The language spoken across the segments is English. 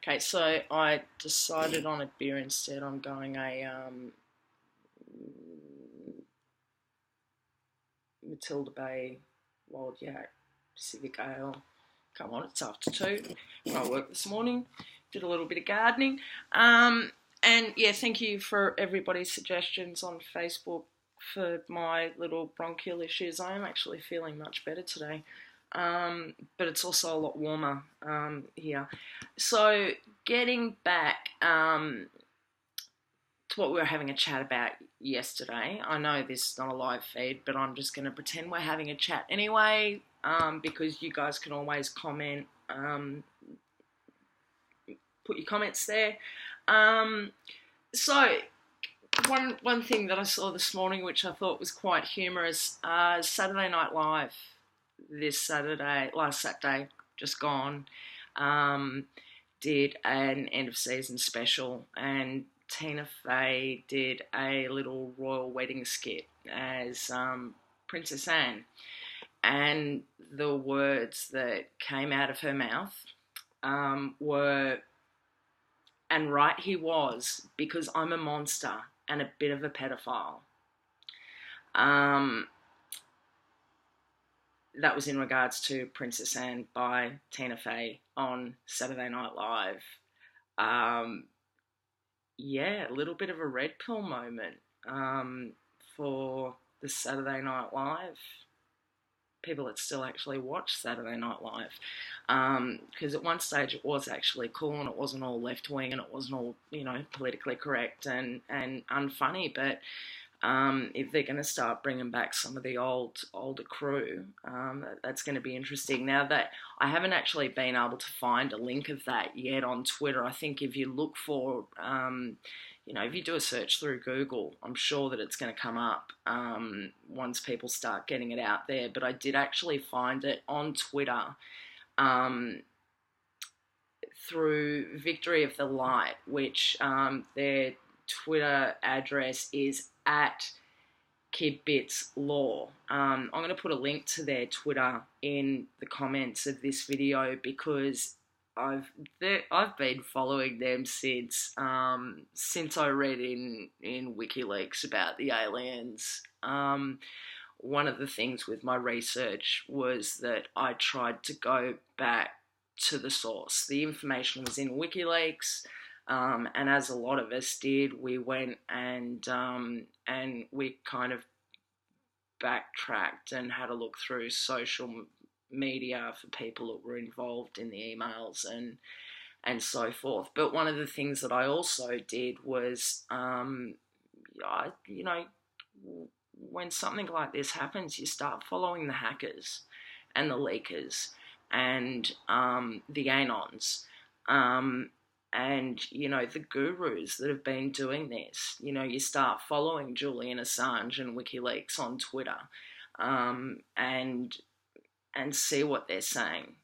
Okay, so I decided on a beer instead. I'm going a Matilda Bay Wild Yak Pacific Ale. Come on, it's after 2. I worked this morning, did a little bit of gardening. And yeah, thank you for everybody's suggestions on Facebook for my little bronchial issues. I am actually feeling much better today. But it's also a lot warmer here. So getting back to what we were having a chat about yesterday. I know this is not a live feed, but I'm just going to pretend we're having a chat anyway, because you guys can always comment, put your comments there. So one thing that I saw this morning, which I thought was quite humorous, Saturday Night Live last Saturday, just gone, did an end of season special, and Tina Fey did a little royal wedding skit as Princess Anne, and the words that came out of her mouth were, "And right he was, because I'm a monster and a bit of a pedophile." That was in regards to Princess Anne by Tina Fey on Saturday Night Live. Yeah, a little bit of a red pill moment for the Saturday Night Live people that still actually watch Saturday Night Live, because at one stage it was actually cool and it wasn't all left wing and it wasn't all politically correct and unfunny, but if they're going to start bringing back some of the older crew, that's going to be interesting. Now that I haven't actually been able to find a link of that yet on Twitter, I think if you look for, if you do a search through Google, I'm sure that it's going to come up once people start getting it out there. But I did actually find it on Twitter through Victory of the Light, which their Twitter address is at KidBitsLaw. I'm going to put a link to their Twitter in the comments of this video because I've been following them since I read in WikiLeaks about the aliens. One of the things with my research was that I tried to go back to the source. The information was in WikiLeaks. And as a lot of us did, we went and we kind of backtracked and had a look through social media for people that were involved in the emails and so forth. But one of the things that I also did was, when something like this happens, you start following the hackers and the leakers and the anons. And, the gurus that have been doing this, you start following Julian Assange and WikiLeaks on Twitter and see what they're saying.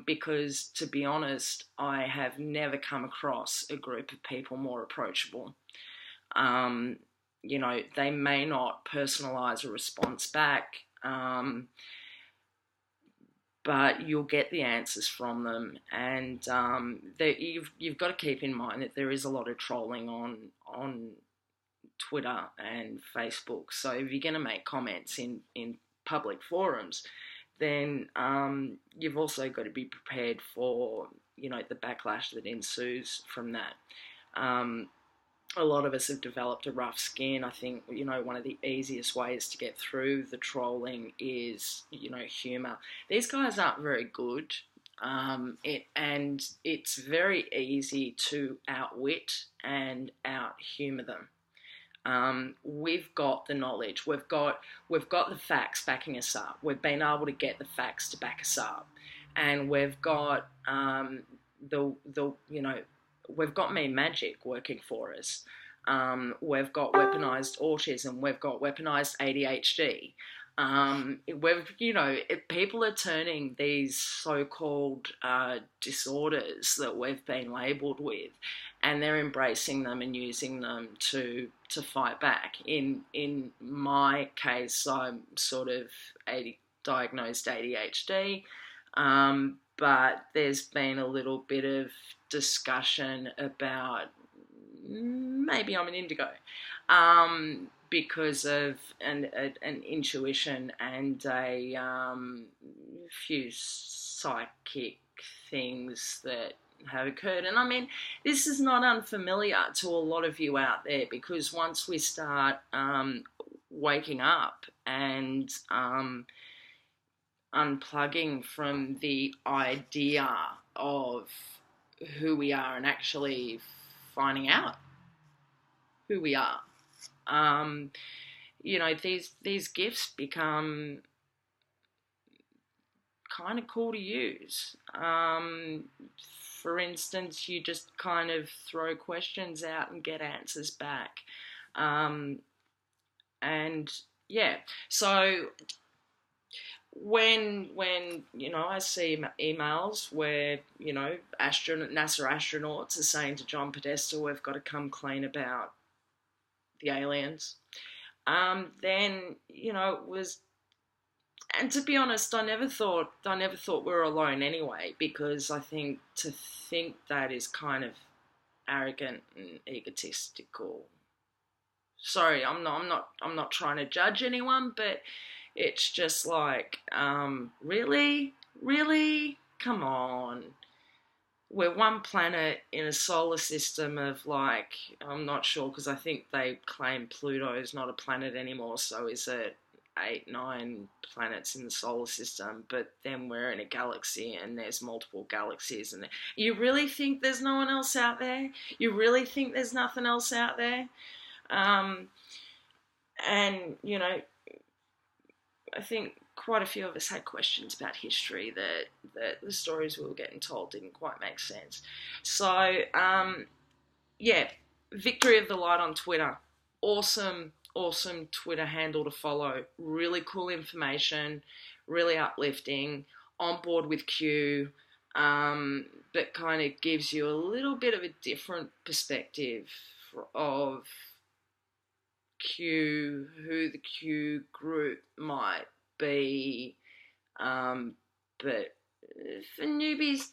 Because, to be honest, I have never come across a group of people more approachable. They may not personalise a response back, but you'll get the answers from them, and you've got to keep in mind that there is a lot of trolling on Twitter and Facebook. So if you're going to make comments in public forums, then you've also got to be prepared for the backlash that ensues from that. A lot of us have developed a rough skin. I think, one of the easiest ways to get through the trolling is, humour. These guys aren't very good, and it's very easy to outwit and out-humour them. We've got the knowledge. We've got the facts backing us up. We've been able to get the facts to back us up, and we've got we've got Meme Magic working for us. We've got weaponized autism. We've got weaponized ADHD. People are turning these so-called disorders that we've been labelled with, and they're embracing them and using them to fight back. In my case, I'm sort of diagnosed ADHD. But there's been a little bit of discussion about maybe I'm an indigo, because of an intuition and a few psychic things that have occurred. And I mean, this is not unfamiliar to a lot of you out there, because once we start waking up and unplugging from the idea of who we are and actually finding out who we are, these gifts become kind of cool to use. For instance, you just kind of throw questions out and get answers back. And yeah, so when I see emails where NASA astronauts are saying to John Podesta, we've got to come clean about the aliens, then it was. And to be honest, I never thought we were alone anyway, because I think to think that is kind of arrogant and egotistical. Sorry, I'm not trying to judge anyone, but it's just like, really, come on. We're one planet in a solar system of, like, I'm not sure, because I think they claim Pluto is not a planet anymore, so is it 8, 9 planets in the solar system, but then we're in a galaxy and there's multiple galaxies. And you really think there's no one else out there? You really think there's nothing else out there? And I think quite a few of us had questions about history that the stories we were getting told didn't quite make sense. So Victory of the Light on Twitter. Awesome Twitter handle to follow. Really cool information, really uplifting, on board with Q, that kind of gives you a little bit of a different perspective of Q, who the Q group might be. But for newbies,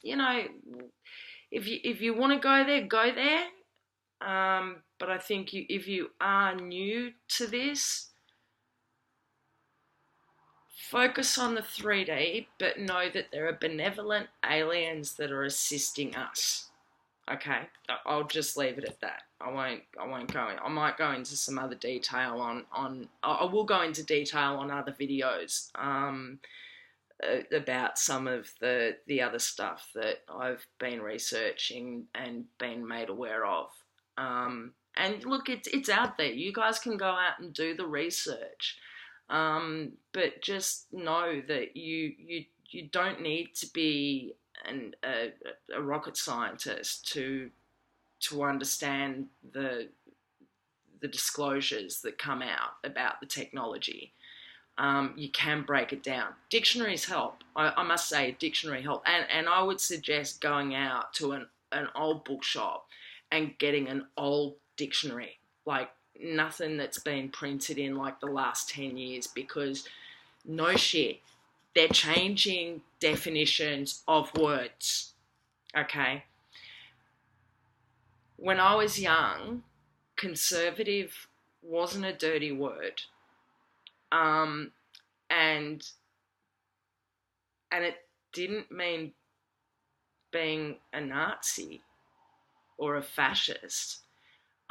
if you want to go there. But I think if you are new to this, focus on the 3D, but know that there are benevolent aliens that are assisting us. Okay, I'll just leave it at that. I won't go in. I might go into some other detail I will go into detail on other videos about some of the other stuff that I've been researching and been made aware of. And look, it's out there. You guys can go out and do the research, but just know that you don't need to be a rocket scientist to understand the disclosures that come out about the technology. You can break it down. Dictionaries help. I must say, dictionary help, and I would suggest going out to an old bookshop and getting an old dictionary, like nothing that's been printed in like the last 10 years, because no shit, they're changing definitions of words, okay? When I was young, conservative wasn't a dirty word, and it didn't mean being a Nazi or a fascist.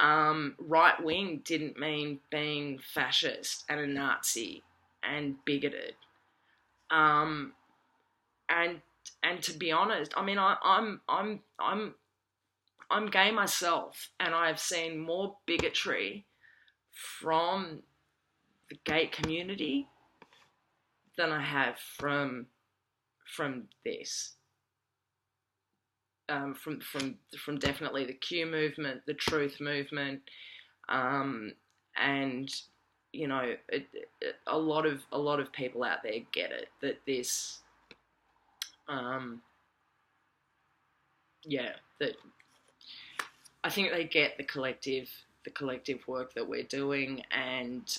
Right wing didn't mean being fascist and a Nazi and bigoted. And to be honest, I mean, I'm gay myself, and I've seen more bigotry from the gay community than I have from this. From definitely the Q movement, the truth movement, and a lot of people out there get it, that this, that I think they get the collective work that we're doing, and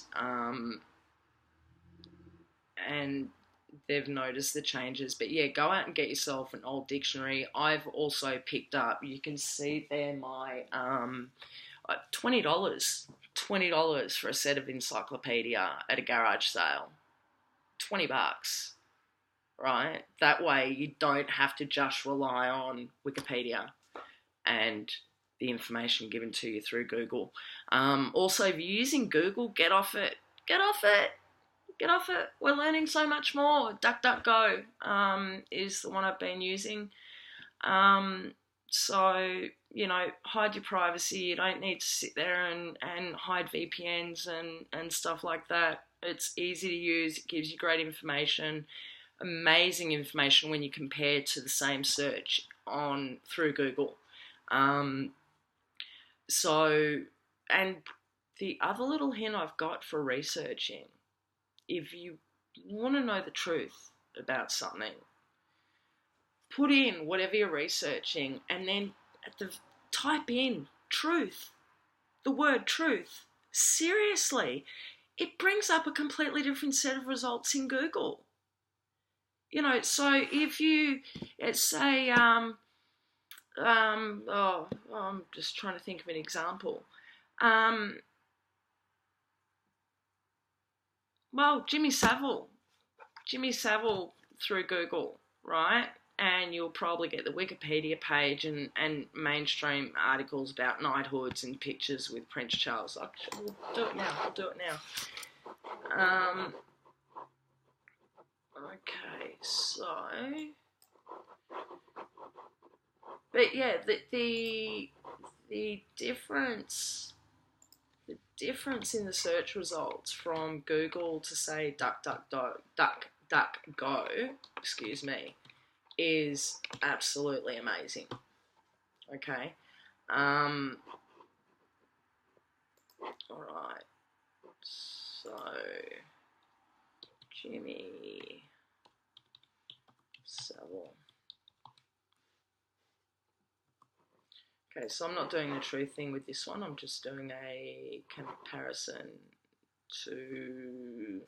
they've noticed the changes. But yeah, go out and get yourself an old dictionary. I've also picked up, you can see there my $20. $20 for a set of encyclopedia at a garage sale. $20, right? That way you don't have to just rely on Wikipedia and the information given to you through Google. Also, if you're using Google, get off it. Get off it. Get off it. We're learning so much more. DuckDuckGo is the one I've been using. So, you know, hide your privacy. You don't need to sit there and hide VPNs and stuff like that. It's easy to use. It gives you great information, amazing information when you compare to the same search on through Google. So, and the other little hint I've got for researching, if you want to know the truth about something, put in whatever you're researching and then type in truth, the word truth. Seriously, it brings up a completely different set of results in Google. You know, so if you, let's say, I'm just trying to think of an example. Well, Jimmy Savile through Google, right? And you'll probably get the Wikipedia page and mainstream articles about knighthoods and pictures with Prince Charles. We'll do it now. Okay, so, but yeah, the difference in the search results from Google to say DuckDuckGo, excuse me, is absolutely amazing. Okay. All right. So, Jimmy Savile. Okay, so I'm not doing the truth thing with this one. I'm just doing a comparison to...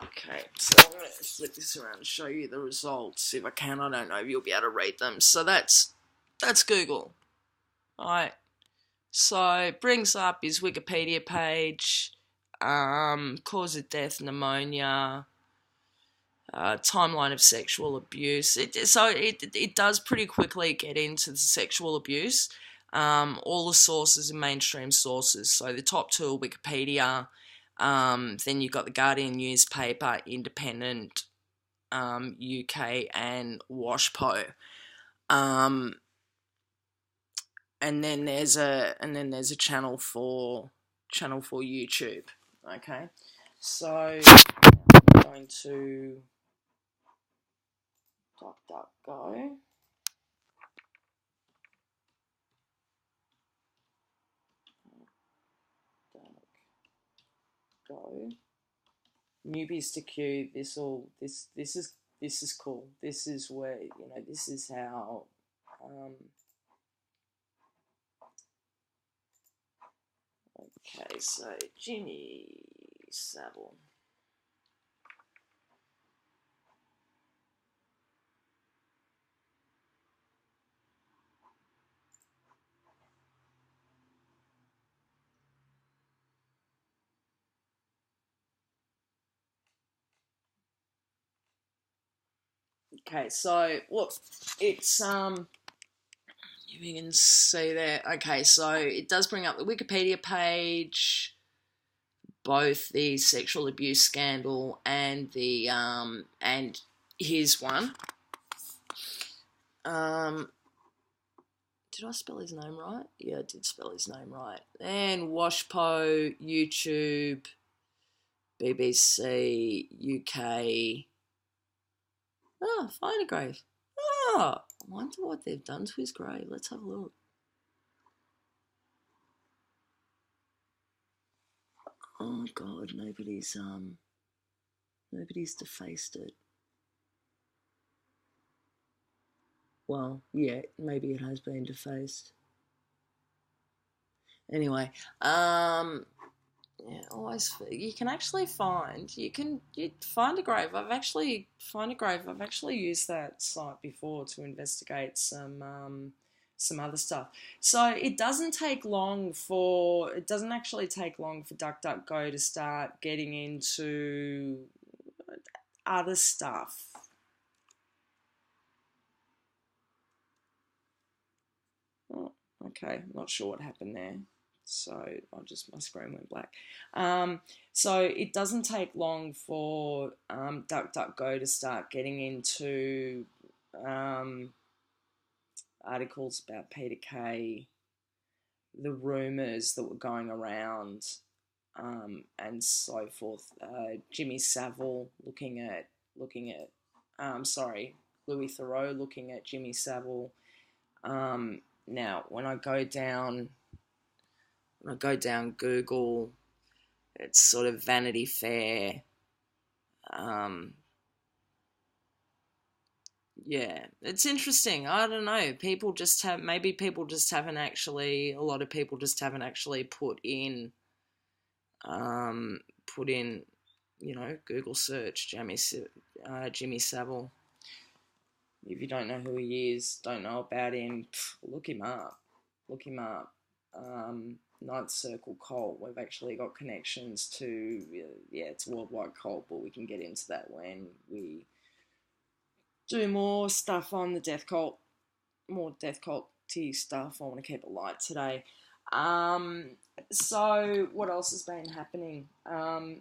Okay, so I'm going to flip this around and show you the results. If I can, I don't know if you'll be able to read them. So that's Google. Alright, so it brings up his Wikipedia page, cause of death, pneumonia, timeline of sexual abuse. It does pretty quickly get into the sexual abuse. All the sources are mainstream sources. So the top two are Wikipedia. Then you've got the Guardian newspaper, Independent, UK, and Washpo. And then there's a channel for YouTube. Okay, so I'm going to DuckDuckGo. Go. Newbies to queue. This is cool. This is where, you know, this is how okay, so Jimmy Savile. Okay, so look, it's you can see there. Okay, so it does bring up the Wikipedia page, both the sexual abuse scandal and the and his one. Did I spell his name right? Yeah, I did spell his name right. And Washpo, YouTube, BBC, UK. Oh, find a grave. Oh, I wonder what they've done to his grave. Let's have a look. Oh God, nobody's defaced it. Well, yeah, maybe it has been defaced. Anyway, Yeah, always you can actually find you find a grave. I've actually used that site before to investigate some other stuff. So it doesn't actually take long for DuckDuckGo to start getting into other stuff. Oh, okay, not sure what happened there. So my screen went black. So it doesn't take long for DuckDuckGo to start getting into um, articles about Peter Kay, the rumours that were going around, and so forth. Jimmy Savile looking at Louis Theroux looking at Jimmy Savile. Now, when I go down Google, it's sort of Vanity Fair. Um, yeah, it's interesting. I don't know. People just haven't actually. A lot of people just haven't actually um, put in, Google search Jimmy Savile. If you don't know who he is, don't know about him, look him up. Look him up. Ninth Circle Cult. We've actually got connections to, it's Worldwide Cult, but we can get into that when we do more stuff on the Death Cult, more Death Cult-y stuff. I want to keep it light today. So what else has been happening? The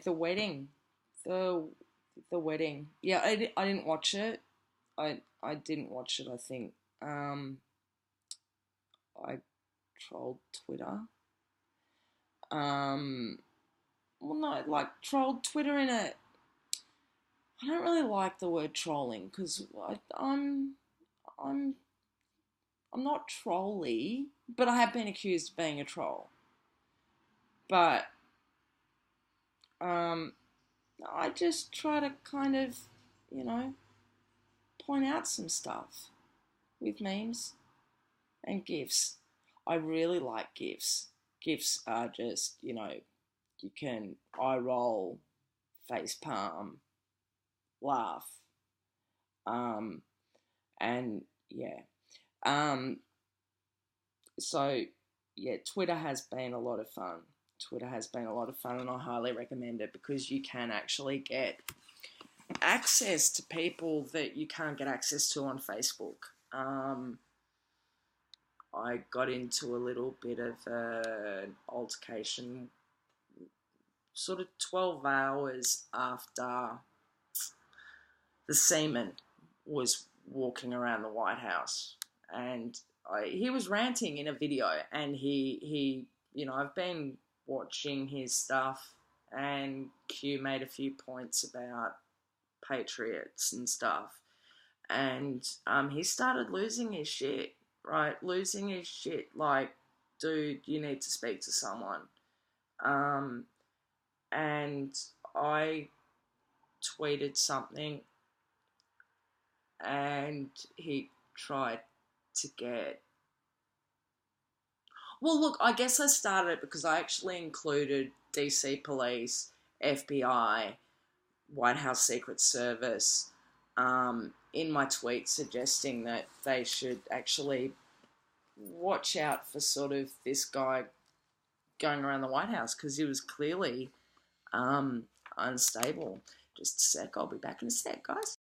wedding, the the wedding. Yeah, I didn't watch it. I didn't watch it. I think I trolled Twitter. Um, well, no, like trolled Twitter in a. I don't really like the word trolling because I'm I'm not trolly, but I have been accused of being a troll. But um, I just try to kind of, you know, point out some stuff with memes and GIFs. I really like GIFs. GIFs are just, you can eye roll, face palm, laugh, um, and yeah. Um, so yeah, Twitter has been a lot of fun. Twitter has been a lot of fun, and I highly recommend it because you can actually get access to people that you can't get access to on Facebook. I got into a little bit of an altercation sort of 12 hours after the seaman was walking around the White House. And he was ranting in a video, and I've been watching his stuff, and Q made a few points about patriots and stuff. And he started losing his shit, right? Losing his shit, like, dude, you need to speak to someone. Um, and I tweeted something, and he tried to get. Well, look, I guess I started it because I actually included DC Police, FBI, White House Secret Service in my tweet, suggesting that they should actually watch out for sort of this guy going around the White House because he was clearly unstable. Just a sec, I'll be back in a sec, guys.